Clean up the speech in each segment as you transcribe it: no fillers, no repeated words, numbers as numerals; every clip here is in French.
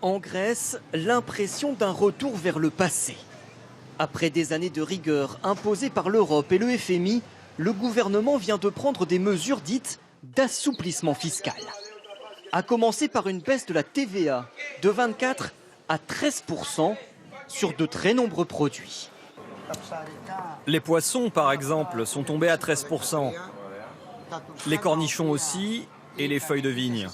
En Grèce, l'impression d'un retour vers le passé. Après des années de rigueur imposées par l'Europe et le FMI, le gouvernement vient de prendre des mesures dites d'assouplissement fiscal. À commencer par une baisse de la TVA de 24 à 13% sur de très nombreux produits. Les poissons, par exemple, sont tombés à 13%. Les cornichons aussi et les feuilles de vigne.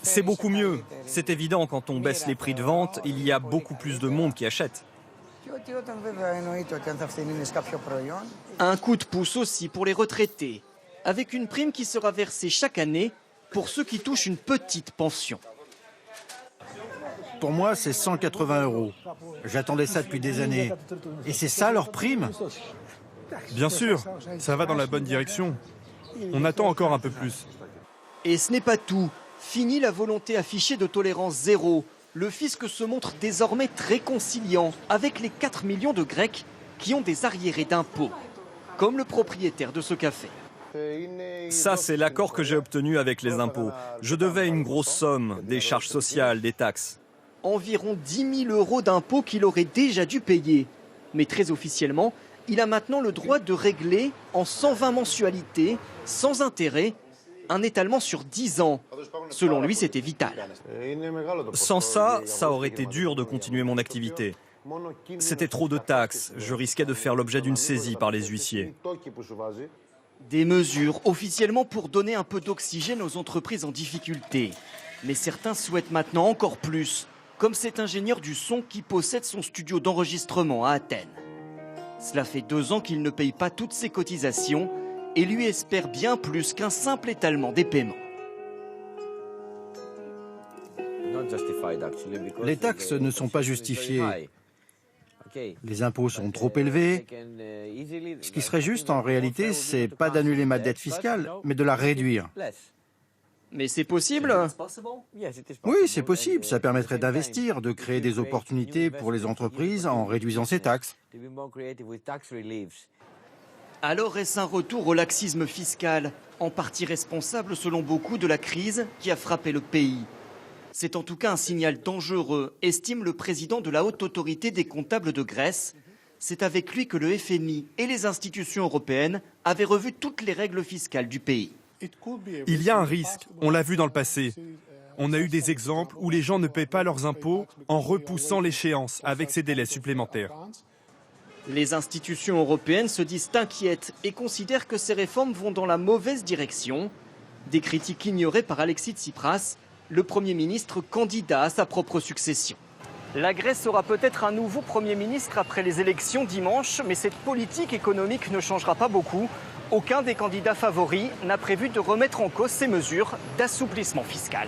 C'est beaucoup mieux. C'est évident, quand on baisse les prix de vente, il y a beaucoup plus de monde qui achète. Un coup de pouce aussi pour les retraités, avec une prime qui sera versée chaque année pour ceux qui touchent une petite pension. Pour moi, c'est 180 €. J'attendais ça depuis des années. Et c'est ça leur prime? Bien sûr, ça va dans la bonne direction. On attend encore un peu plus. Et ce n'est pas tout. Fini la volonté affichée de tolérance zéro. Le fisc se montre désormais très conciliant avec les 4 millions de Grecs qui ont des arriérés d'impôts, comme le propriétaire de ce café. Ça, c'est l'accord que j'ai obtenu avec les impôts. Je devais une grosse somme, des charges sociales, des taxes. Environ 10 000 € d'impôts qu'il aurait déjà dû payer. Mais très officiellement, il a maintenant le droit de régler en 120 mensualités, sans intérêt, un étalement sur 10 ans. Selon lui, c'était vital. Sans ça, ça aurait été dur de continuer mon activité. C'était trop de taxes. Je risquais de faire l'objet d'une saisie par les huissiers. Des mesures officiellement pour donner un peu d'oxygène aux entreprises en difficulté. Mais certains souhaitent maintenant encore plus, comme cet ingénieur du son qui possède son studio d'enregistrement à Athènes. Cela fait 2 ans qu'il ne paye pas toutes ses cotisations et lui espère bien plus qu'un simple étalement des paiements. Les taxes ne sont pas justifiées. Les impôts sont trop élevés. Ce qui serait juste en réalité, c'est pas d'annuler ma dette fiscale, mais de la réduire. Mais c'est possible? Oui, c'est possible. Ça permettrait d'investir, de créer des opportunités pour les entreprises en réduisant ces taxes. Alors est-ce un retour au laxisme fiscal, en partie responsable selon beaucoup de la crise qui a frappé le pays? C'est en tout cas un signal dangereux, estime le président de la Haute Autorité des comptables de Grèce. C'est avec lui que le FMI et les institutions européennes avaient revu toutes les règles fiscales du pays. Il y a un risque, on l'a vu dans le passé. On a eu des exemples où les gens ne paient pas leurs impôts en repoussant l'échéance avec ces délais supplémentaires. Les institutions européennes se disent inquiètes et considèrent que ces réformes vont dans la mauvaise direction. Des critiques ignorées par Alexis Tsipras, le Premier ministre candidat à sa propre succession. La Grèce aura peut-être un nouveau Premier ministre après les élections dimanche, mais cette politique économique ne changera pas beaucoup. Aucun des candidats favoris n'a prévu de remettre en cause ces mesures d'assouplissement fiscal.